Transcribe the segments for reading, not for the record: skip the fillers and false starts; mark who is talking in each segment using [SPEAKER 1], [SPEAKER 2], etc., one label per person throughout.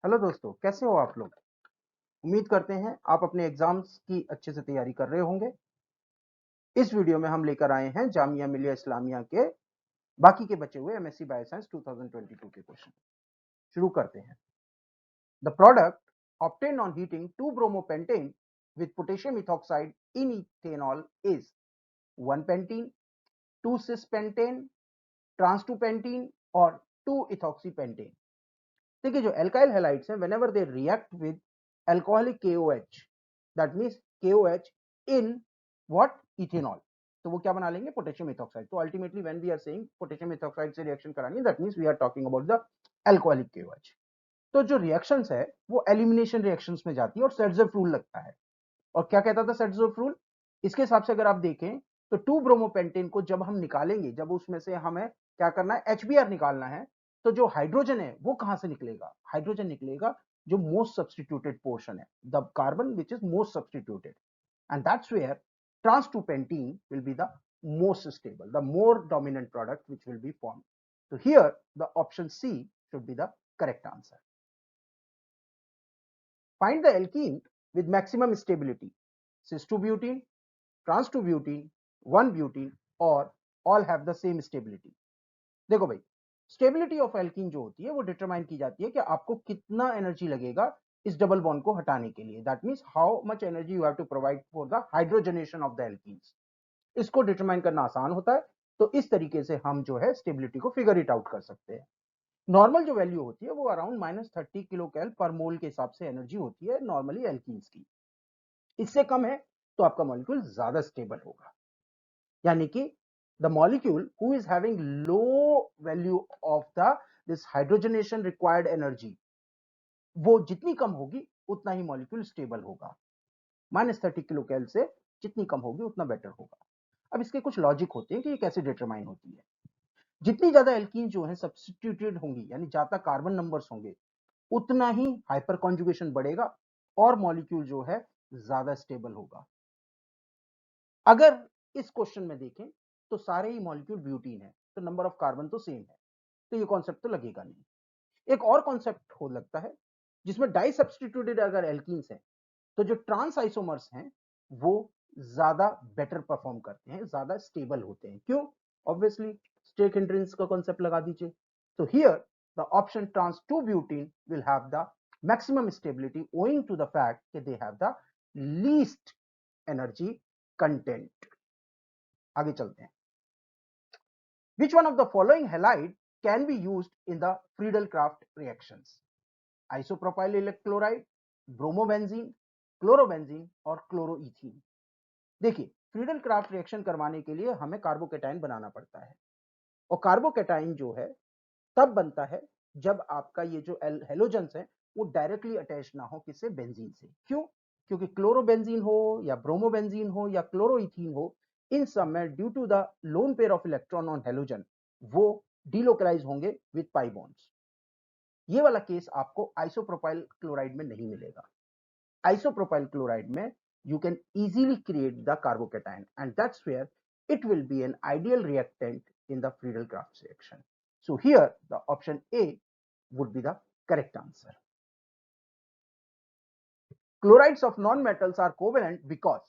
[SPEAKER 1] Hello दोस्तों, कैसे हो आप लोग? उम्मीद करते हैं आप अपने एग्जाम्स की अच्छे से तैयारी कर रहे होंगे। इस वीडियो में हम लेकर आए हैं जामिया मिलिया इस्लामिया के बाकी के बचे हुए एमएससी बायोसाइंस 2022 के क्वेश्चन। शुरू करते हैं। The product obtained on heating 2-bromopentane with potassium ethoxide in ethanol is 1-pentene, 2-cis-pentane, trans-2-pentene और 2-ethoxypentane। देखिए, जो एल्काइल हैलाइड्स हैं, whenever they react with alcoholic KOH, that means KOH in what? ethanol, तो वो क्या बना लेंगे? Potassium ethoxide. तो ultimately when we are saying potassium ethoxide से रिएक्शन करानी, that means we are talking about the alcoholic KOH। तो जो रिएक्शंस है वो एलिमिनेशन रिएक्शंस में जाती है और सेट्जर रूल लगता है। और क्या कहता था सेट्जर रूल? इसके हिसाब से अगर आप देखें तो 2 ब्रोमोपेंटेन को जब हम निकालेंगे, जब उसमें से हमें क्या करना है? HBr निकालना है, तो जो हाइड्रोजन है वो कहां से निकलेगा? हाइड्रोजन निकलेगा जो मोस्ट सब्स्टिट्यूटेड पोर्शन है, the carbon which is most substituted, and that's where trans 2 pentene will be the most stable, the more dominant product which will be form. So here the option C should be the correct answer. Find the alkene with maximum stability: cis-2-butene, trans-2-butene, 1-butene और all have the same stability। देखो भाई, stability of alkene जो होती है वो determine की जाती है कि आपको कितना एनर्जी लगेगा इस डबल बॉन्ड को हटाने के लिए। That means how much energy you have to provide for the hydrogenation of the alkenes. इसको डिटरमाइन करना आसान होता है, तो इस तरीके से हम जो है स्टेबिलिटी को फिगर इट आउट कर सकते हैं। नॉर्मल जो वैल्यू होती है वो अराउंड -30 किलो कैल पर मोल के हिसाब से एनर्जी होती है नॉर्मली एल्कीन्स की। इससे कम है तो आपका मॉलिक्यूल ज्यादा स्टेबल होगा, यानी कि the molecule who is having low value of the this hydrogenation required energy, वो जितनी कम होगी उतना ही मॉलिक्यूल स्टेबल होगा। -30 किलो कैल से जितनी कम होगी उतना बेटर होगा। अब इसके कुछ लॉजिक होते हैं कि ये कैसे डिटरमाइन होती है। जितनी ज्यादा एल्कीन जो है सब्स्टिट्यूटेड होंगी, यानी ज्यादा कार्बन नंबर्स होंगे, उतना ही हाइपर कॉन्जुगेशन बढ़ेगा और मॉलिक्यूल जो है ज्यादा स्टेबल होगा। अगर इस क्वेश्चन में देखें तो सारे ही मॉलिक्यूल ब्यूटीन है, तो नंबर ऑफ कार्बन तो सेम है, तो ये कॉन्सेप्ट तो लगेगा नहीं। एक और कॉन्सेप्ट हो लगता है जिसमें डाई सब्स्टिट्यूटेड अगर एल्कीन्स हैं तो जो ट्रांस आइसोमर्स हैं वो ज्यादा बेटर परफॉर्म करते हैं, ज्यादा स्टेबल होते हैं। क्यों? ऑब्वियसली स्टेक हिंड्रेंस का कॉन्सेप्ट लगा दीजिए। तो here the option trans 2 butene will have the maximum stability owing to the fact कि they have the least energy content. आगे चलते हैं। Which one of the following halide can be used in the Friedel-Crafts reactions? Isopropyl chloride, bromobenzene, chlorobenzene और क्लोरोईथीन। देखिए, Friedel craft reaction करवाने के लिए हमें कार्बोकेटाइन बनाना पड़ता है, और कार्बोकेटाइन जो है तब बनता है जब आपका ये जो हेलोजेंस है वो डायरेक्टली अटैच ना हो किससे? बेंजीन से। क्यों? क्योंकि क्लोरोबेंजीन हो या ब्रोमोबेंजीन हो या क्लोरोईथीन हो, इन सब में due to the lone pair of electron on halogen वो डिलोकलाइज होंगे विद पाई बॉन्ड्स। ये वाला केस आपको आइसोप्रोपाइल क्लोराइड में नहीं मिलेगा। आइसोप्रोपाइल क्लोराइड में you can easily create the carbocation, and that's where it will be an ideal reactant in the Friedel-Crafts reaction. So here the option A would be the correct answer. Chlorides of non-metals are covalent because,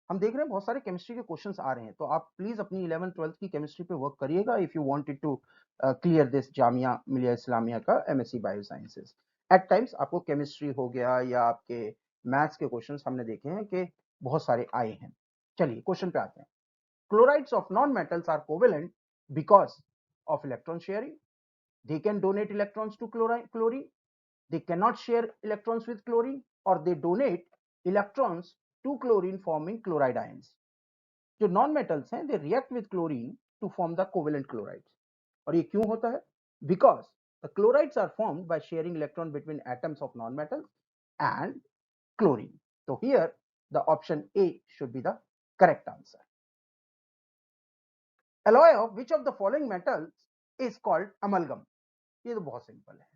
[SPEAKER 1] हम देख रहे हैं बहुत सारे chemistry के questions आ रहे हैं, तो आप प्लीज अपनी 11th 12th की केमिस्ट्री पे वर्क करिएगा if you wanted to clear this Jamia Millia Islamia का एमएससी बायोसाइंसेस। एट टाइम्स आपको केमिस्ट्री हो गया या आपके मैथ्स के क्वेश्चंस हमने देखे हैं कि बहुत सारे आए हैं। चलिए क्वेश्चन पे आते हैं। Chlorides of non metals are covalent because of electron sharing, they can donate electrons to chlorine, they cannot share electrons with chlorine, or they donate electrons to chlorine forming chloride ions। जो non metals हैं they react with chlorine to form the covalent chlorides। और ये क्यों होता है? Because the chlorides are formed by sharing electron between atoms of non-metals and chlorine। So here the option A should be the correct answer। alloy of which of the following metals is called amalgam? ये तो बहुत simple है।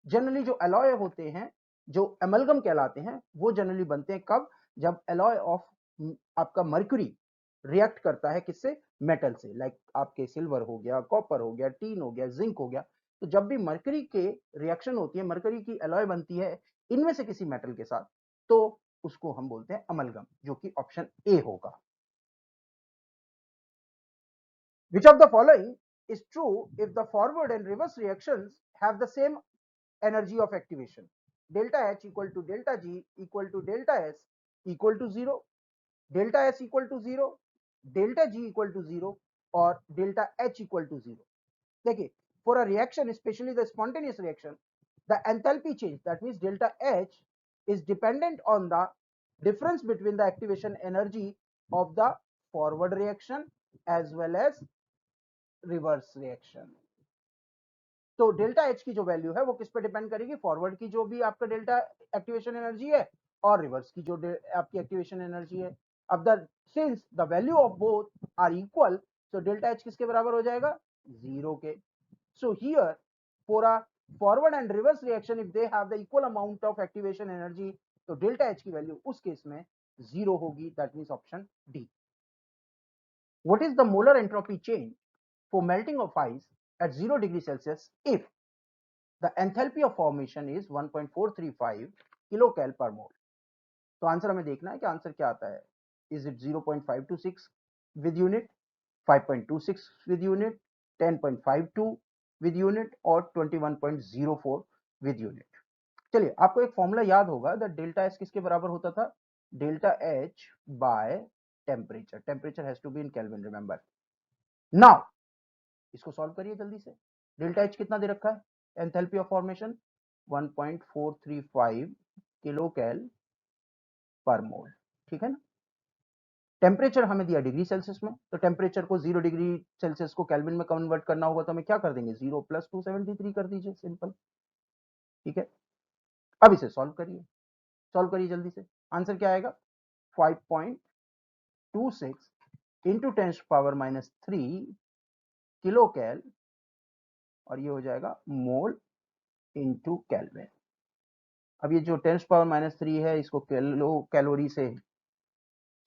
[SPEAKER 1] Generally जो alloy होते हैं, जो amalgam कहलाते हैं, वो जनरली बनते हैं कब? जब एलॉय ऑफ आपका मर्क्यूरी रिएक्ट करता है किससे? मेटल से। लाइक आपके सिल्वर हो गया, कॉपर हो गया, टीन हो गया, जिंक हो गया, तो जब भी मरकरी के रिएक्शन होती है, मरकरी की एलॉय बनती है इनमें से किसी मेटल के साथ, तो उसको हम बोलते हैं अमलगम, जो कि ऑप्शन ए होगा। Which of the following is true if the forward and reverse reactions have the same energy of activation? Delta H equal to delta G equal to delta S equal to 0, delta S equal to 0, delta G equal to 0 or delta H equal to 0. देखिए, for a reaction, especially the spontaneous reaction, the enthalpy change, that means delta H, is dependent on the difference between the activation energy of the forward reaction as well as reverse reaction. तो delta H की जो value है वो किस पे depend करेगी? Forward की जो भी आपका डेल्टा एक्टिवेशन एनर्जी है और रिवर्स की जो आपकी एक्टिवेशन एनर्जी है। अब the since the value of both are equal, तो डेल्टा एच किसके बराबर हो जाएगा? 0 के। So here for a forward and reverse reaction, if they have the equal amount of activation energy, तो डेल्टा एच की वैल्यू उस केस में 0 होगी। That means option D. What is the molar entropy change for melting of ice at 0 degree Celsius if the enthalpy of formation is 1.435 किलोकैल पर मोल? तो answer हमें देखना है कि आंसर क्या आता है। Is it 0.526 with unit, 5.26 with unit, 10.52 with unit और 21.04 विद यूनिट? चलिए, आपको एक फॉर्मूला याद होगा दैट डेल्टा एस किसके बराबर होता था? Delta H by temperature. Temperature has to be in kelvin, remember. Now इसको सॉल्व करिए जल्दी से। डेल्टा एच कितना दे रखा है? एंथैल्पी ऑफ फॉर्मेशन 1.435 किलोकैल पर मोल, ठीक है ना। टेम्परेचर हमें दिया डिग्री सेल्सियस में, तो टेम्परेचर को 0 डिग्री सेल्सियस को केल्विन में कन्वर्ट करना होगा, तो हमें क्या कर देंगे? 0 + 273 कर दीजिए, सिंपल, ठीक है। अब इसे सॉल्व करिए, सॉल्व करिए जल्दी से। आंसर क्या आएगा? 5.26 इंटू 10⁻³ किलोकैल, और ये हो जाएगा मोल इंटू केल्विन। अब ये जो 10⁻³ है इसको कैलोरी से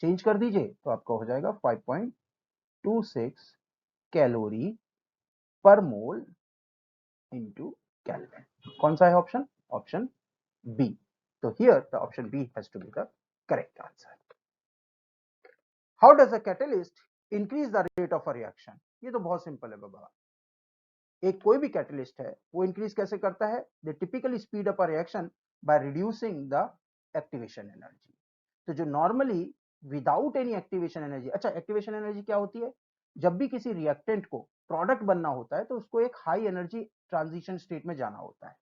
[SPEAKER 1] चेंज कर दीजिए, तो आपका हो जाएगा 5.26 कैलोरी पर मोल इंटू केल्विन। कौन सा है ऑप्शन? Option B. तो here the option B has to be the correct answer. How does a catalyst increase the rate of a reaction? ये तो बहुत सिंपल है बाबा। एक कोई भी कैटलिस्ट है वो इंक्रीज कैसे करता है? दे typically speed up a reaction by reducing the activation energy. तो जो normally without any activation energy, अच्छा एक्टिवेशन एनर्जी क्या होती है? जब भी किसी रिएक्टेंट को प्रोडक्ट बनना होता है तो उसको एक हाई एनर्जी ट्रांजिशन स्टेट में जाना होता है,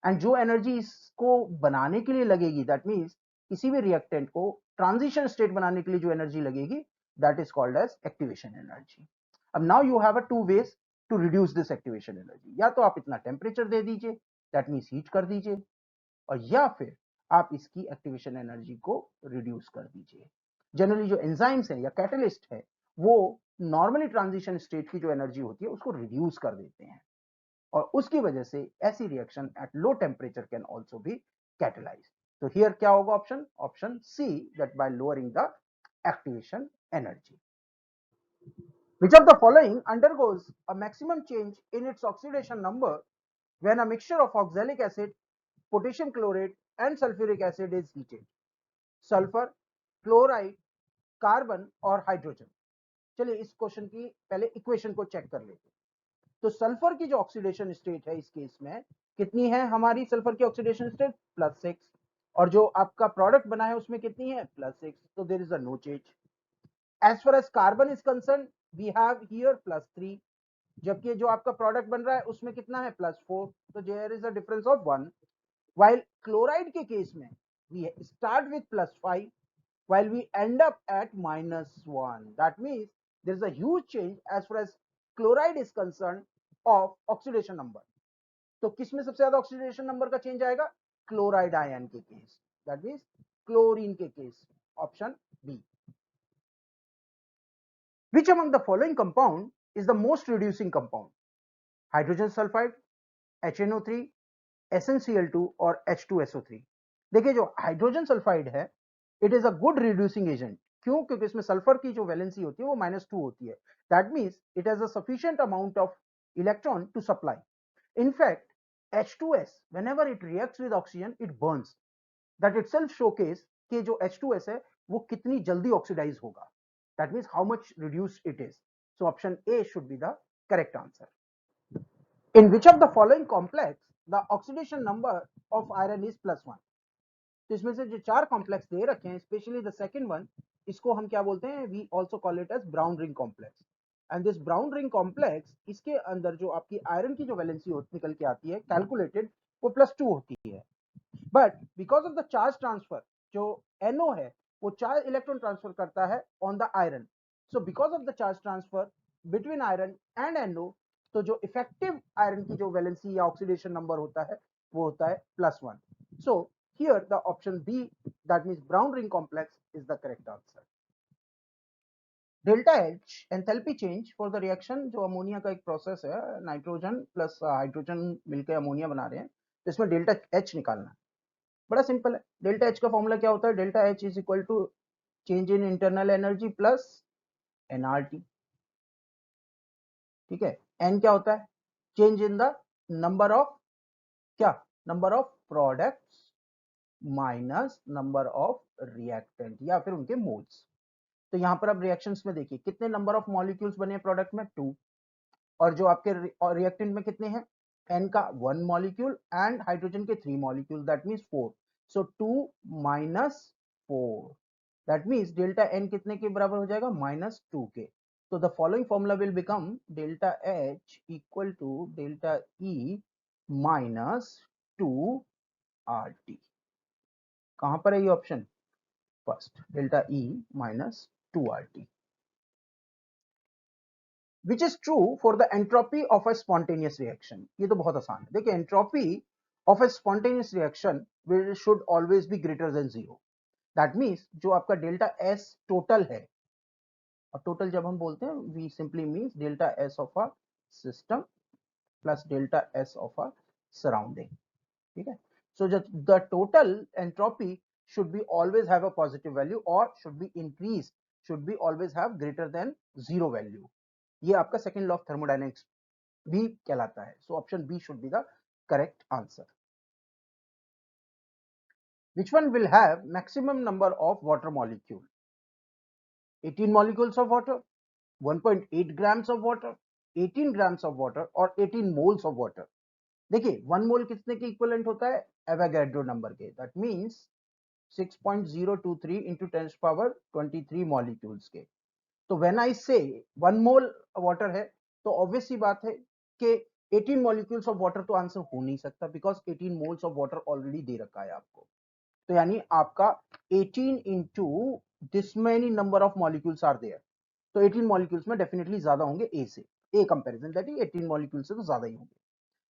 [SPEAKER 1] एंड जो एनर्जी इसको बनाने के लिए लगेगी, दैट मीन्स किसी भी रिएक्टेंट को ट्रांजिशन स्टेट बनाने के लिए जो एनर्जी लगेगी, that is called as activation energy. अब now you have a two ways to reduce this activation energy. या तो आप इतना टेम्परेचर दे दीजिए, दैट मीन्स हीट कर दीजिए, और या फिर आप इसकी एक्टिवेशन एनर्जी को रिड्यूस कर दीजिए। जनरली जो एंजाइम्स है या कैटलिस्ट है वो नॉर्मली ट्रांजिशन स्टेट की जो एनर्जी होती है उसको रिड्यूस कर देते हैं, और उसकी वजह से ऐसी reaction at low temperature can also be catalyse. तो हियर क्या होगा option? Option C, that by lowering the activation energy. Which of the following undergoes a maximum change in its oxidation number when a mixture of oxalic acid, potassium chlorate and sulfuric acid is heated? Sulphur, chloride, carbon और hydrogen. चलिए इस question की पहले equation को check कर लेते हैं। तो सल्फर की जो ऑक्सीडेशन स्टेट है इस केस में कितनी है? हमारी सल्फर की ऑक्सीडेशन स्टेट +6, और जो आपका प्रोडक्ट बना है उसमें कितनी है? +6, तो there is a no change. As far as carbon is concerned, we have here +3, जबकि जो आपका प्रोडक्ट बन रहा है उसमें कितना है? +4, तो there is a difference of 1। while chloride के केस में we start with +5 while we end up at -1, that means there is a huge change as far as chloride is concerned of oxidation number. तो किसमें सबसे ज्यादा oxidation number का change आएगा? Chloride ion के केस, दैट मीन्स क्लोरीन के case, option B. Which among the following compound is the most reducing compound? Hydrogen sulphide, HNO3, SnCl2 और H2SO3। देखिए जो हाइड्रोजन सल्फाइड है it is a good reducing agent. क्यों? क्योंकि इसमें sulphur की जो वैलेंसी होती है वो -2 होती है, that means it has a sufficient amount of electron to supply. In fact, H2S, whenever it reacts with oxygen, it burns. That itself showcase कि जो H2S है वो कितनी जल्दी ऑक्सीडाइज होगा. That means how much reduced it is. So option A should be the correct answer. In which of the following complex the oxidation number of iron is +1? तो इसमें से जो चार कॉम्प्लेक्स दे रखे हैं, स्पेशली द सेकंड वन, इसको हम क्या बोलते हैं? We also call it as brown ring complex. And this brown ring complex, इसके अंदर जो आपकी आयरन की जो वैलेंसी निकल के आती है कैलकुलेटेड, वो +2 होती है. But because of the charge transfer, जो NO है वो चार्ज इलेक्ट्रॉन ट्रांसफर करता है on the iron. So because of the charge transfer between iron and NO, तो जो इफेक्टिव आयरन की जो वैलेंसी या ऑक्सीडेशन नंबर होता है वो होता है +1. सो here the option B, that means brown ring complex, is the correct answer. Delta H enthalpy change for the reaction, जो अमोनिया का एक प्रोसेस है, नाइट्रोजन प्लस हाइड्रोजन मिलकर अमोनिया बना रहे हैं, तो इसमें डेल्टा H निकालना है. बड़ा सिंपल है. डेल्टा H का फॉर्मूला क्या होता है? Delta H is equal to change in internal energy plus nRT. ठीक है. N क्या होता है? Change in the number of, क्या? Number of products minus number of reactant या फिर उनके मोल्स. तो यहां पर अब रिएक्शंस में देखिए कितने नंबर ऑफ मॉलिक्यूल्स बने प्रोडक्ट में? 2. और जो आपके रिएक्टेंट में कितने हैं? N का 1 मॉलिक्यूल एंड हाइड्रोजन के 3 molecule, that means 4. So 2 minus 4, that means delta N कितने के बराबर हो जाएगा? -2 के. तो the following formula will become delta H equal to delta E minus 2 RT. कहां पर है ये ऑप्शन? First, delta E minus 2 RT. Which is true for the entropy of a spontaneous reaction. ये तो बहुत आसान है. देखिए, entropy of a spontaneous reaction should always be greater than 0. That means जो आपका डेल्टा S टोटल है, और टोटल जब हम बोलते हैं, we simply means delta S of a system plus delta S of a surrounding. ठीक है. So the total entropy should be always have a positive value or should be increased, should be always have greater than 0 value. ये आपका second law of thermodynamics भी कहलाता है. So option B should be the correct answer. Which one will have maximum number of water molecule? 18 molecules of water, 1.8 grams of water, 18 grams of water और 18 moles of water. देखिए, 1 मोल कितने के equivalent होता है? Avogadro number के. That means 6.023 into 10 power 23 molecules के. तो when I से 1 मोल वाटर है, तो ऑब्वियस सी बात है कि 18 मॉलिक्यूल्स ऑफ वाटर तो आंसर हो नहीं सकता, because 18 moles of water already दे रखा है आपको. तो यानी आपका 18 into this many number of molecules are there. तो 18 मॉलिक्यूल्स में डेफिनेटली ज्यादा होंगे ए से. A comparison, that is 18 molecules से तो ज्यादा ही होंगे.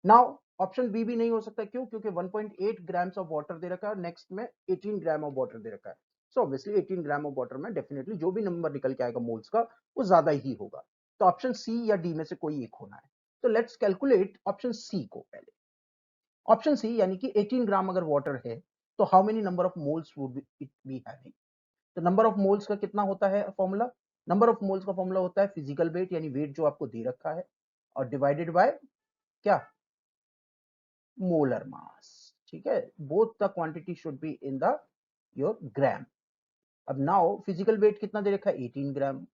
[SPEAKER 1] नाउ ऑप्शन बी भी नहीं हो सकता. क्यों? क्योंकि 1.8 ग्राम्स ऑफ वाटर दे रखा है और नेक्स्ट में 18 ग्राम ऑफ वाटर दे रखा है. So obviously 18 gram of water में डेफिनेटली जो भी नंबर निकल के आएगा मोल्स का, वो ज्यादा ही होगा. तो ऑप्शन सी या डी में से कोई एक होना है. तो लेट्स कैलकुलेट ऑप्शन सी को पहले. ऑप्शन सी यानी कि 18 ग्राम अगर वाटर है, तो how many number of moles would it be having? तो नंबर ऑफ मोल्स का कितना होता है फॉर्मूला? नंबर ऑफ मोल्स का फॉर्मूला होता है फिजिकल वेट, यानी वेट जो आपको दे रखा है, और डिवाइडेड बाय क्या? Molar mass. ठीक है. Both the quantity should be in the your gram. अब नाउ फिजिकल वेट कितना दे रखा है? 18 ग्राम.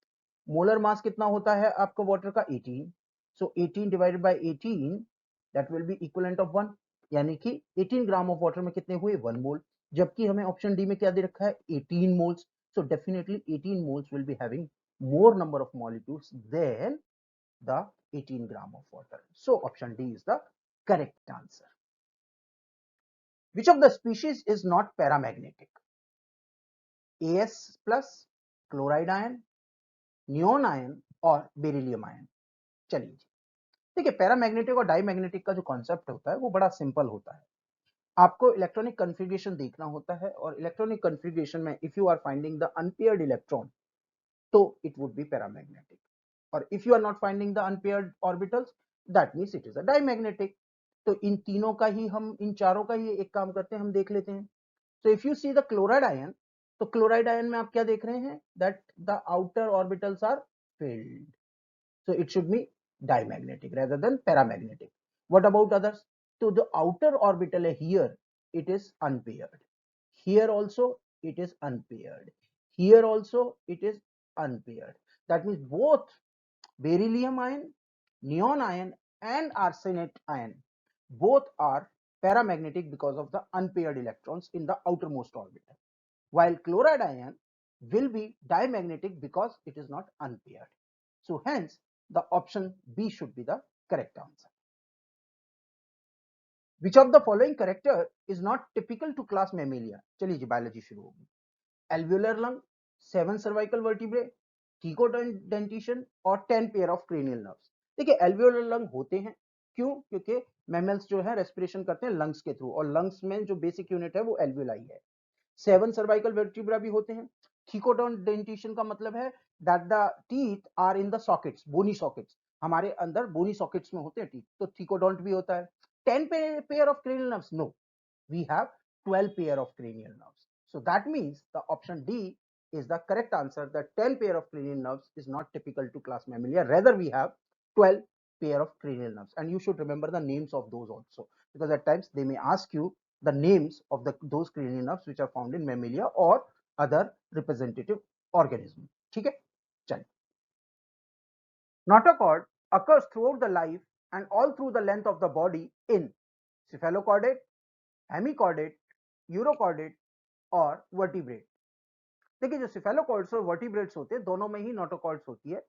[SPEAKER 1] मोलर मास कितना होता है आपका वाटर का? 18. सो 18 divided by 18, that will be equivalent of 1. यानी कि 18 ग्राम ऑफ वाटर में कितने हुए? 1 मोल. जबकि हमें ऑप्शन डी में क्या दे रखा है? 18 moles. So definitely 18 moles will be having more number of molecules than the 18 gram of water. So option D is the correct answer. Which of the species is not paramagnetic? As plus, chloride ion, neon ion और beryllium ion. चलिए देखिए, paramagnetic और diamagnetic का जो concept होता है वो बड़ा सिंपल होता है. आपको इलेक्ट्रॉनिक कन्फिगरेशन देखना होता है, और इलेक्ट्रॉनिक कन्फिगरेशन में if you are finding the unpaired electron, तो इट वुड बी पैरामैग्नेटिक. और if you are not finding the unpaired orbitals, that means it is a diamagnetic. तो इन तीनों का ही हम, इन चारों का ही एक काम करते हैं, हम देख लेते हैं. So if you see the chloride ion, तो chloride ion में आप क्या देख रहे हैं? That the outer orbitals are filled. So it should be diamagnetic rather than paramagnetic. What about others? So the outer orbital here, it is unpaired. Here also it is unpaired. Here also it is unpaired. That means both beryllium ion, neon ion and arsenate ion both are paramagnetic because of the unpaired electrons in the outermost orbital, while chloride ion will be diamagnetic because it is not unpaired. So hence the option B should be the correct answer. Which of the following character is not typical to class Mammalia? चलिए जी biology शुरू होगी. Alveolar lung, 7 cervical vertebrae, कीकोडेंटिशन और 10 pair of cranial nerves. देखिए alveolar lung होते हैं, क्यों? क्योंकि mammals जो है रेस्पिरेशन करते हैं लंग्स के थ्रू और लंग्स में जो बेसिक यूनिट है वो एल्वियोलाई है. 7 सर्वाइकल वर्टिब्रा भी होते हैं. थीकोडेंटिशन का मतलब है that the teeth are in the sockets, bony sockets. हमारे अंदर बोनी सॉकेट्स में होते हैं टीथ, तो थीकोडोंट भी होता है. 10 pair of cranial nerves, no, we have 12 pair of cranial nerves. So that means the option D is the correct answer, that 10 pair of cranial nerves is not typical to class Mammalia. Rather we have 12 pair of cranial nerves, and you should remember the names of those also, because at times they may ask you the names of those cranial nerves which are found in Mammalia or other representative organism. ठीक है, चलिए. Notochord occurs throughout the life and all through the length of the body in cephalochordate, hemichordate, urochordate और vertebrate. देखिए जो सिफेलोकॉर्ड्स और vertebrates होते हैं दोनों में ही नोटोकॉर्ड्स होती है,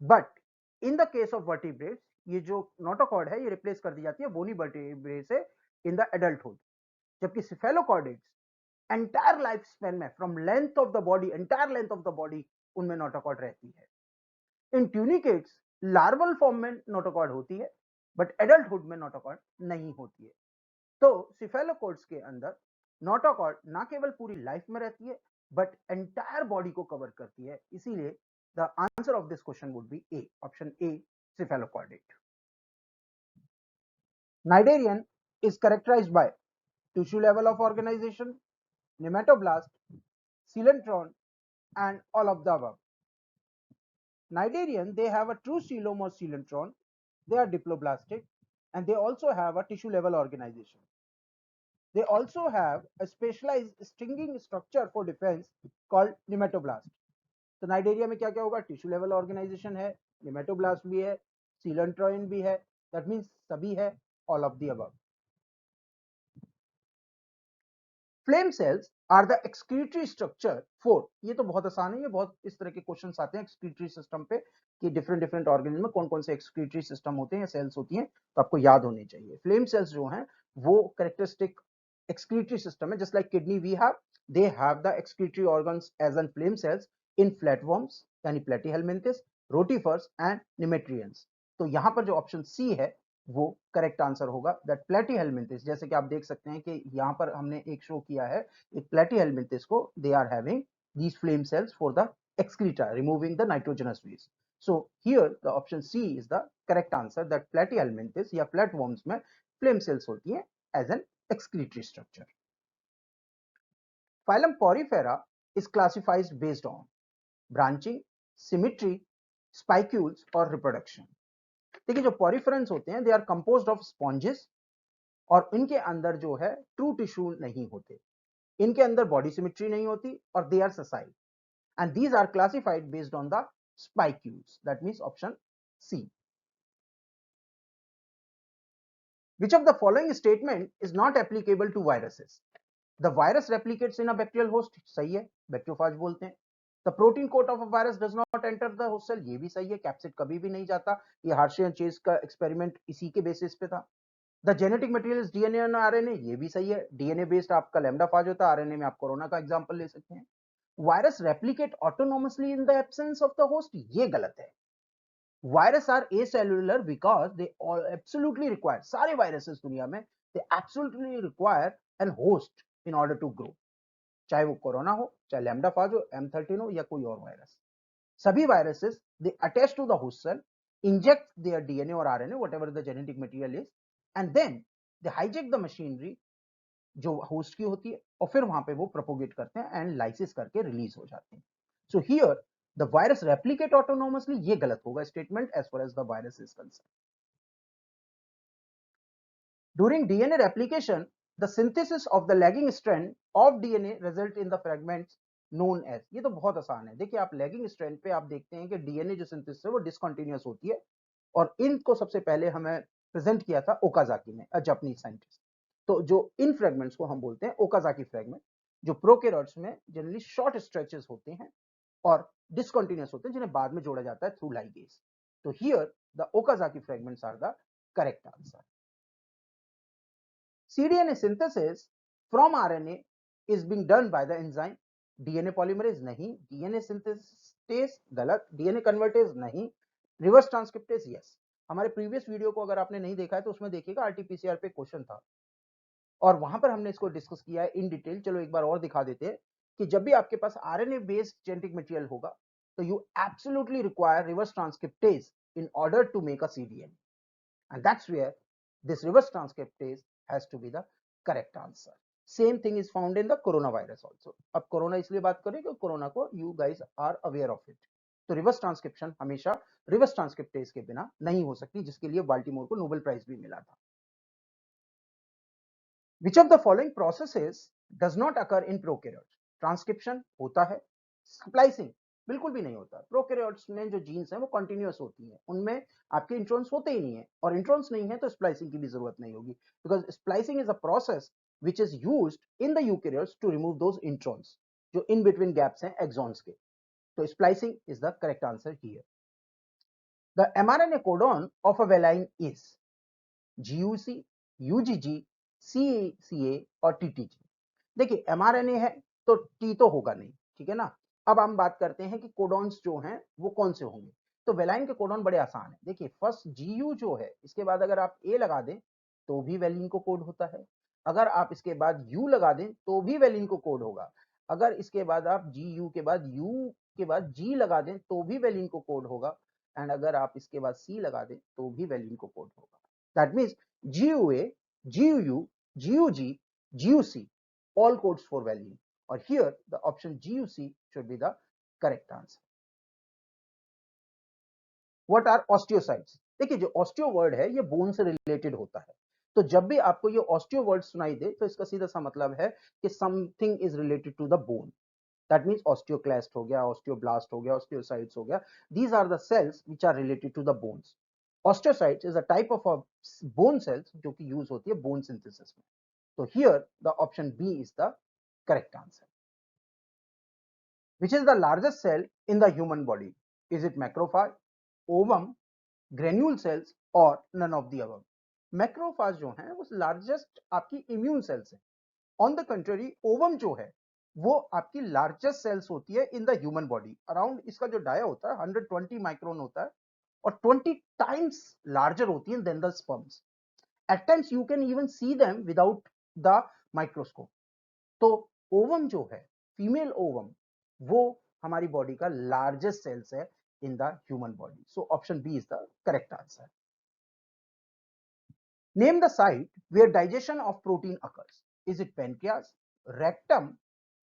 [SPEAKER 1] but in the case of vertebrates ये जो नोटोकॉर्ड है ये रिप्लेस कर दी जाती है बोनी वर्टिब्रे से इन द एडल्टहुड, जबकि सिफेलोकॉर्डेट्स एंटायर लाइफ स्पेन में from length of the body, entire length of the body उनमें नोटोकॉर्ड रहती है. इन ट्यूनिकेट्स लार्वल फॉर्म में नोटोकॉर्ड होती है, बट एडल्टहुड में नोटोकॉर्ड नहीं होती है. तो सिफेलोकॉर्ड्स के अंदर नोटोकॉर्ड ना केवल पूरी लाइफ में रहती है बट एंटायर बॉडी को कवर करती है. इसीलिए the answer of this question would be A, option A, cephalochordate. Cnidarian is characterized by tissue level of organization, nematoblast, coelentron, and all of the above. Cnidarian, they have a true coelom or coelentron, they are diploblastic, and they also have a tissue level organization. They also have a specialized stinging structure for defense called nematoblast. तो Cnidaria में क्या क्या होगा? Tissue level organisation है, नेमेटोब्लास्ट भी है, सीलेंट्रोइन भी है, दैट मींस सभी है, all of the above. Flame cells are the excretory structure for, ये तो बहुत आसान है, ये बहुत इस तरह के क्वेश्चंस आते हैं एक्सक्रीटरी सिस्टम पे कि डिफरेंट डिफरेंट ऑर्गेनिज्म में कौन कौन से एक्सक्रीटरी सिस्टम होते हैं, सेल्स होती हैं, तो आपको याद होने चाहिए. फ्लेम सेल्स जो हैं वो कैरेक्टरिस्टिक excretory system है. Just like kidney we have, they have the excretory organs as in flame cells in flatworms यानी platyhelminthes, rotifers and nematrians. तो यहाँ पर जो ऑप्शन सी है वो करेक्ट आंसर होगा, दैट platyhelminthes. जैसे कि आप देख सकते हैं कि यहाँ पर हमने एक शो किया है एक platyhelminthes को, they are having these flame cells for the excreta, removing the nitrogenous waste. So here the option C is the correct answer, that platyhelminthes या flatworms में flame cells होती हैं as an excretory structure. Phylum Porifera is classified based on branching, symmetry, spicules और reproduction. देखिए जो पॉरीफेरन्स होते हैं, they are composed of sponges और इनके अंदर जो है ट्रू टिश्यू नहीं होते, इनके अंदर बॉडी सिमेट्री नहीं होती और they are sessile, and these are classified based on the spicules. That means option C. Which of the following statement is not applicable to viruses? The virus replicates in a bacterial host, सही है, bacteriophage बोलते हैं. The protein coat of a virus does not enter the host cell, ये भी सही है, capsid कभी भी नहीं जाता, ये हार्शे एंड चेज का एक्सपेरिमेंट इसी के बेसिस पे था. The genetic material is DNA and RNA, ये भी सही है, DNA बेस्ड आपका लैम्डा फाज होता है, RNA में आप कोरोना का एग्जांपल ले सकते हैं. Virus replicate autonomously in the absence of the host, ये गलत है. Virus are acellular because they absolutely require, सारे वायरसेस दुनिया में they absolutely require an host in order to grow, चाहे वो कोरोना हो, चाहे लैम्डा फाज हो, M13 हो या कोई और वायरस. सभी viruses they attach to the host cell, inject their DNA और RNA whatever the genetic material is, and then they hijack the machinery जो होस्ट की होती है और फिर वहां पे वो प्रोपोगेट करते हैं एंड लाइसिस करके रिलीज हो जाते हैं. So here the virus replicate autonomously, ये गलत होगा statement as far as the virus is concerned. During DNA replication, the synthesis of the lagging strand of DNA result in the fragments known as, ये तो बहुत आसान है, देखिए आप लैगिंग स्ट्रैंड पे आप देखते हैं कि डीएनए जो सिंथेसिस है वो डिसकंटिन्यूअस होती है, और इनको सबसे पहले हमें प्रेजेंट किया था ओकाजाकी ने, अ जापानीज साइंटिस्ट। तो जो इन फ्रेगमेंट्स को हम बोलते हैं ओकाजाकी फ्रेगमेंट, जो प्रोकैरियोट्स में जनरली शॉर्ट स्ट्रेचेस होते हैं और डिसकंटिन्यूअस होते हैं, जिन्हें बाद में जोड़ा जाता है थ्रू लाइगेज। तो here the Okazaki fragments are the correct answer. cDNA synthesis from RNA is being done by the enzyme DNA polymerase नहीं, DNA synthetase गलत, DNA convertase नहीं, reverse transcriptase yes। हमारे प्रीवियस वीडियो को अगर आपने नहीं देखा है तो उसमें देखिएगा, आरटीपीसीआर पे क्वेश्चन था और वहां पर हमने इसको डिस्कस किया है इन डिटेल। चलो एक बार और दिखा देते हैं कि जब भी आपके पास आरएनए बेस्ड जेनेटिक मटेरियल होगा तो you absolutely require reverse transcriptase in order to make a cDNA, and that's where this reverse transcriptase has to be the correct answer. Same thing is found in the coronavirus also। अब corona इसलिए बात करें कि corona को you guys are aware of it। तो reverse transcription हमेशा reverse transcriptase के बिना नहीं हो सकती, जिसके लिए बाल्टीमोर को नोबेल प्राइज भी मिला था। Which of the following processes does not occur in prokaryotes? Transcription होता है, स्प्लाइसिंग बिल्कुल भी नहीं होता। प्रोकैरियोट्स में जो जीन्स हैं वो कंटिन्यूअस होती हैं, उनमें आपके इंट्रॉन्स होते ही नहीं है, और इंट्रॉन्स नहीं है तो स्प्लाइसिंग की भी जरूरत नहीं होगी, because splicing is a process which is used in the eukaryotes to remove those introns जो इन बिटवीन गैप्स हैं एक्सॉन्स के। तो splicing is the correct answer here. The mRNA codon of a valine is GUC, UGG, CCA और TTG। देखिए mRNA है तो T तो होगा नहीं, ठीक है ना। अब हम बात करते हैं कि कोडॉन्स जो हैं वो कौन से होंगे। तो वेलाइन के कोडॉन बड़े आसान है। देखिए फर्स्ट GU जो है, इसके बाद अगर आप A लगा दें तो भी वेलिन को कोड होता है, अगर आप इसके बाद U लगा दें तो भी वेलिन को कोड होगा, अगर इसके बाद आप GU के बाद U के बाद G लगा दें तो भी वेलिन को कोड होगा, एंड अगर आप इसके बाद C लगा दें तो भी वेलिन को कोड होगा। That means GUA, GUU, GUG, GUC all codes for valine, or here the option GUC should be the correct answer। What are osteocytes? देखिए जो ऑस्टियो वर्ड है ये बोन से रिलेटेड होता है, तो जब भी आपको ये ऑस्टियो वर्ड सुनाई दे तो इसका सीधा सा मतलब है कि something is related to the bone. That means osteoclast हो गया, ऑस्टियोब्लास्ट हो गया, ऑस्टियोसाइट्स हो गया, these are the cells which are related to the bones. Osteocytes is a type of bone cells जो कि यूज होती है बोन सिंथेसिस में। तो here the option B is the correct answer. Which is the largest cell in the human body? Is it macrophage, ovum, granule cells or none of the above? Macrophage जो है वो largest आपकी immune cells है। On the country ovum जो है वो आपकी largest sales होती है in the human body. Around इसका जो डाया होता है 120 माइक्रोन होता है और 20 टाइम्स लार्जर होती है than the sperms. At times you can even see them without the microscope. तो ओवम जो है, फीमेल ओवम, वो हमारी बॉडी का लार्जेस्ट सेल्स है in the human body. So option B is the correct answer. Name the site where digestion of protein occurs. Is it pancreas, rectum,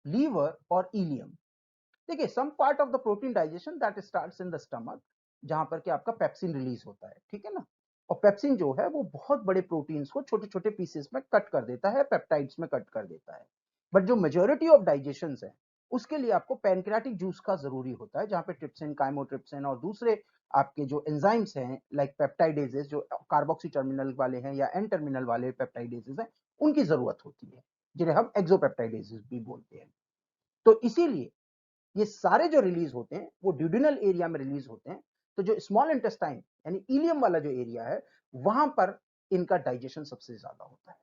[SPEAKER 1] liver और ileum? देखिए some part of the protein digestion that starts in the stomach, जहां पर कि आपका pepsin release होता है, ठीक है ना। और पेप्सिन जो है वो बहुत बड़े प्रोटीन्स को छोटे छोटे पीसेस में कट कर देता है, पेप्टाइड्स में कट कर देता है। बट जो मेजोरिटी ऑफ डाइजेशन है उसके लिए आपको पैनक्रियाटिक जूस का जरूरी होता है, जहां पे ट्रिप्सिन, काइमोट्रिप्सिन और दूसरे आपके जो एंजाइम्स हैं लाइक पेप्टाइडेजेस जो कार्बोक्सी टर्मिनल वाले हैं या एन टर्मिनल वाले पेप्टाइडेजेस हैं, उनकी जरूरत होती है, जिन्हें हम एक्सोपेप्टाइडेजेस भी बोलते हैं। तो इसीलिए ये सारे जो रिलीज होते हैं वो ड्यूडिनल एरिया में रिलीज होते हैं। तो जो स्मॉल इंटेस्टाइन यानी इलियम वाला जो एरिया है वहां पर इनका डाइजेशन सबसे ज्यादा होता है।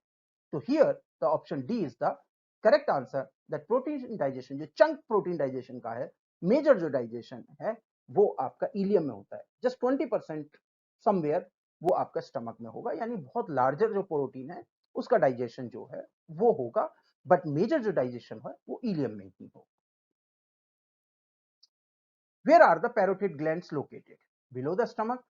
[SPEAKER 1] तो here the option D is the correct answer, that protein digestion जो चंक प्रोटीन डाइजेशन का है, मेजर जो डाइजेशन है वो आपका इलियम में होता है। जस्ट 20% समवेयर वो आपका स्टमक में होगा, यानी बहुत लार्जर जो प्रोटीन है उसका डाइजेशन जो है वो होगा, बट मेजर जो डाइजेशन है वो इलियम में ही होगा। Where are the parotid glands located? Below the stomach,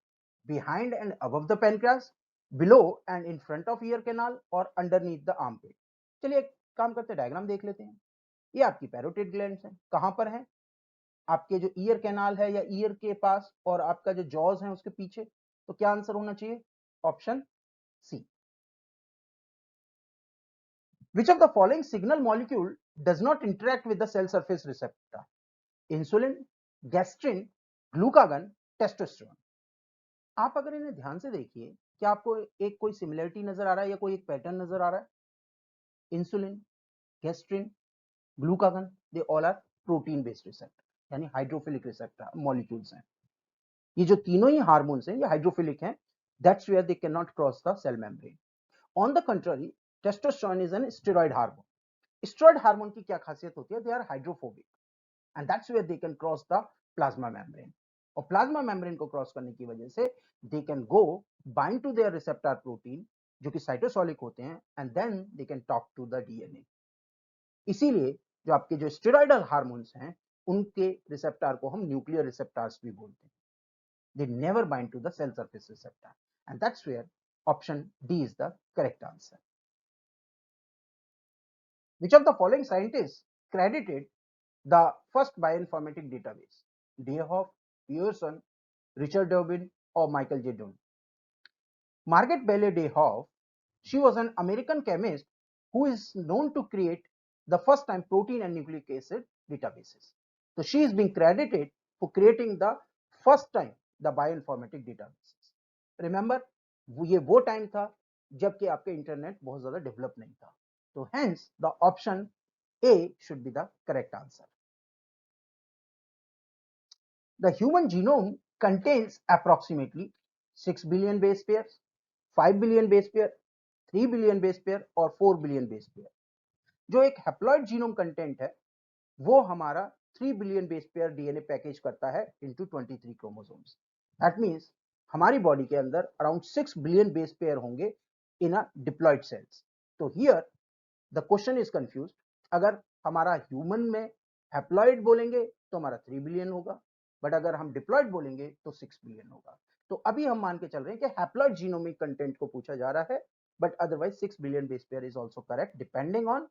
[SPEAKER 1] behind and above the pancreas, below and in front of ear canal और underneath the armpit? चलिए एक काम करते हैं, डायग्राम देख लेते हैं। ये आपकी पैरोटिड ग्लैंड्स हैं, कहां पर हैं? आपके जो ईयर कैनाल है या ईयर के पास और आपका जो जॉज है उसके पीछे। तो क्या आंसर होना चाहिए? Option C. Which of the following signal molecule does not interact with the cell surface receptor? Insulin, gastrin, glucagon, testosterone. आप अगर इन्हें ध्यान से देखिए, क्या आपको एक कोई सिमिलरिटी नजर आ रहा है या कोई एक पैटर्न नजर आ रहा है? Insulin, gastrin, glucagon, they all are protein based receptor यानी हाइड्रोफिलिक रिसेप्टर मॉलिक्यूल्स हैं। ये जो तीनों ही हार्मोन्स हैं ये हाइड्रोफिलिक हैं, that's where they can not cross the cell membrane. On the contrary, testosterone is an steroid hormone. Steroid hormone की क्या खासियत होती है? They are hydrophobic and that's where they can cross the plasma membrane. और plasma membrane को cross करने की वजह से they can go bind to their receptor protein जो कि साइटोसोलिक होते हैं and then they can talk to the DNA. इसीलिए जो आपके जो स्टेरॉइडल हार्मोन्स हैं उनके रिसेप्टर को हम न्यूक्लियर रिसेप्टर्स भी बोलते हैं। They never bind to the cell surface receptor, and that's where option D is the correct answer. Which of the following scientists credited the first bioinformatic database? Dayhoff, Pearson, Richard Durbin, or Michael J. Dunn? Margaret Bailey Dayhoff, she was an American chemist who is known to create the first time protein and nucleic acid databases. So she is being credited for creating the first time the bioinformatic databases. Remember, ये वो time था जबकि आपके internet बहुत ज्यादा develop नहीं था, तो hence the option A should be the correct answer. The human genome contains approximately 6 billion base pairs, 5 billion base pair, 3 billion base pair और 4 billion base pair. जो एक हैप्लॉइड जीनोम कंटेंट है वो हमारा 3 billion base pair DNA package करता है into 23 chromosomes. That means हमारी body के अंदर अराउंड 6 बिलियन बेस पेयर होंगे इन अ डिप्लॉइड सेल्स। तो here the question is confuse. अगर हमारा ह्यूमन में हैप्लॉइड बोलेंगे तो हमारा 3 बिलियन होगा, बट अगर हम डिप्लॉइड बोलेंगे तो 6 बिलियन होगा। तो अभी हम मान के चल रहे हैं कि हैप्लॉइड जीनोमिक कंटेंट को पूछा जा रहा है, but otherwise 6 billion base pair is also correct depending on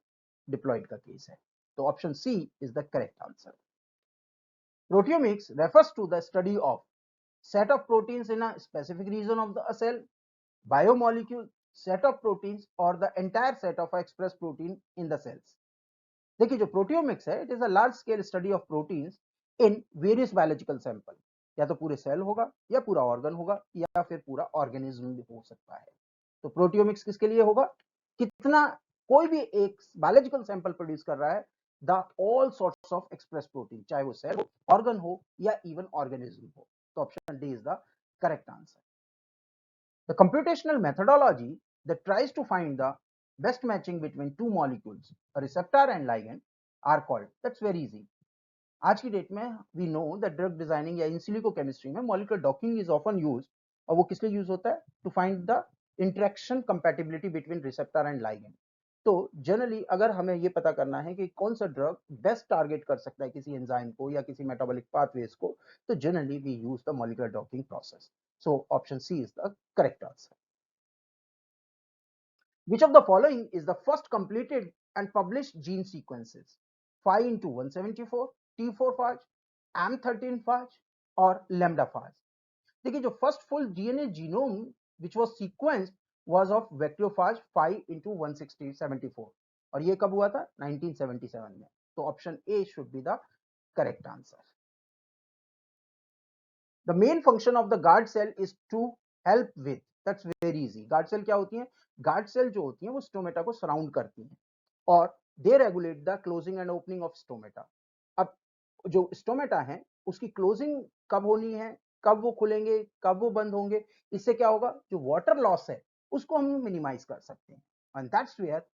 [SPEAKER 1] diploid का केस है। तो option C is the correct answer. Proteomics refers to the study of set of proteins in a specific region of the cell, biomolecule, set of proteins or the entire set of expressed protein in the cells. देखिए जो proteomics है it is a large scale study of proteins in various biological sample. या तो पूरे cell होगा या पूरा organ होगा या फिर पूरा ऑर्गेनिज्म भी हो सकता है। तो प्रोटियोमिक्स किसके लिए होगा? कितना कोई भी एक बायोलॉजिकल सैंपल प्रोड्यूस कर रहा है the all sorts of express protein, चाहे वो सेल हो, ऑर्गन हो या इवन ऑर्गेनिज्म हो। तो option D is the correct answer. The computational methodology that tries to find the best matching between two molecules, a receptor and ligand, are called. That's very easy. आज की date में we know that drug designing या in silico chemistry में molecular docking is often used. और वो किस लिए use होता है? To find the interaction compatibility between receptor and ligand. तो जनरली अगर हमें ये पता करना है कि कौन सा ड्रग बेस्ट टारगेट कर सकता है किसी एंजाइम को या किसी मेटाबॉलिक पाथवेज को, तो generally we use the molecular docking process. So option C is the correct answer. Which of the following is the first completed and published gene sequences? 5 into 174, T4 phage, M13 phage or lambda phage? देखिए जो first full DNA genome which was sequenced was of bacteriophage 5 into 174 और ये कब हुआ था? 1977 में। तो option A should be the correct answer. The main function of the guard cell is to help with, that's very easy. guard cell क्या होती है? guard cell जो होती है वो स्टोमेटा को सराउंड करती हैं और they regulate the closing and opening of stomata. अब जो स्टोमेटा है उसकी क्लोजिंग कब होनी है, कब वो खुलेंगे, कब वो बंद होंगे, इससे क्या होगा? जो वाटर लॉस है उसको हम मिनिमाइज कर सकते हैं and that's where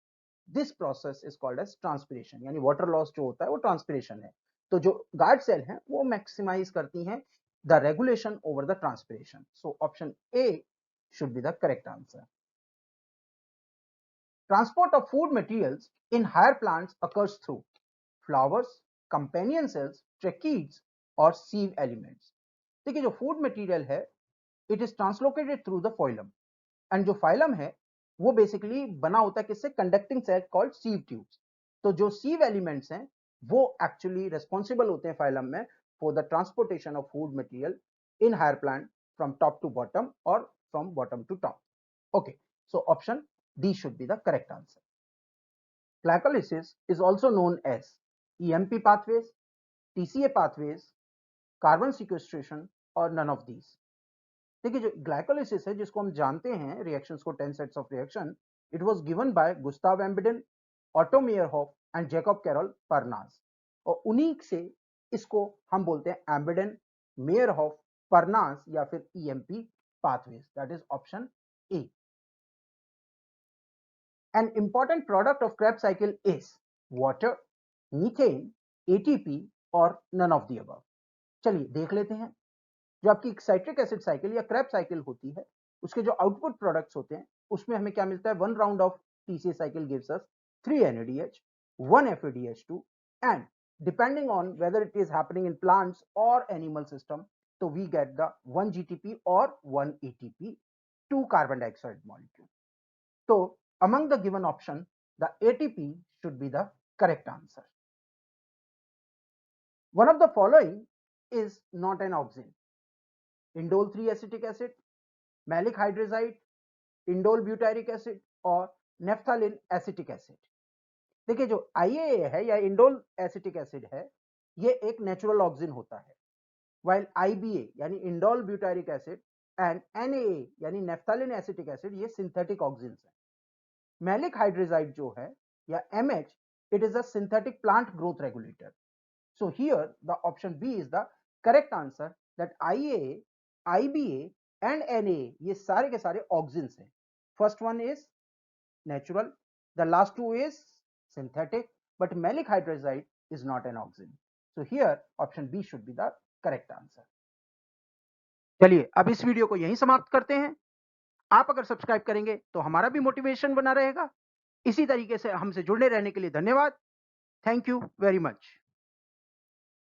[SPEAKER 1] this process is called as transpiration. यानी वाटर लॉस जो होता है वो ट्रांसपिरेशन है। तो जो गार्ड सेल हैं वो मैक्सिमाइज करती हैं the regulation over the transpiration. So option A should be the correct answer. Transport of food materials in higher plants occurs through flowers, companion cells, tracheids or sieve elements. देखिए जो food material है it is translocated through the phylum and जो phylum है वो basically बना होता है किससे? Conducting cell called sieve tubes. तो जो सीव एलिमेंट्स हैं वो एक्चुअली रेस्पॉन्सिबल होते हैं फाइलम में for the transportation of food material in higher plant from top to bottom और from bottom to top. Okay, so option D should be the correct answer. glycolysis is also known as EMP pathways, TCA pathways, carbon sequestration और none of these. देखिए जो glycolysis है जिसको हम जानते हैं reactions को 10 sets of reaction, it was given by Gustav Embden, Otto Meyerhof and Jakub Karol Parnas, और उन्हीं से इसको हम बोलते हैं एम्बेडेन, मेयरहोफ, परनाज या फिर EMP pathways. That is option A. An important product of Krebs cycle is water, methane, ATP और none of the above. चलिए देख लेते हैं। जो आपकी साइट्रिक एसिड साइकिल या क्रेब्स साइकिल होती है उसके जो आउटपुट प्रोडक्ट्स होते हैं उसमें हमें क्या मिलता है, one round of TCA cycle gives us 3 NADH, 1 FADH2 and depending on whether it is happening in plants or animal system, so we get the 1 GTP or 1 ATP, 2 carbon dioxide molecule. So among the given option, the ATP should be the correct answer. One of the following is not an auxin: indole 3 acetic acid, maleic hydrazide, indole butyric acid और naphthalene acetic acid. देखिए जो IAA है या indole acetic acid है ये एक natural auxin होता है, while IBA यानी indole butyric acid and NAA यानी नेफ्थालिन एसिटिक एसिड ये सिंथेटिक ऑक्सिन्स हैं। मैलिक हाइड्रोजाइड जो है या MH, it is a synthetic plant growth regulator. So here the option B is the correct answer, that IAA, IBA and NAA ये सारे के सारे ऑक्सिन्स हैं। First one is natural, the last two is synthetic, but maleic hydrazide is not an auxin. So here option B should be the correct answer. चलिए अब इस video को यहीं समाप्त करते हैं। आप अगर सब्सक्राइब करेंगे तो हमारा भी मोटिवेशन बना रहेगा। इसी तरीके से हमसे जुड़े रहने के लिए धन्यवाद। Thank you very much.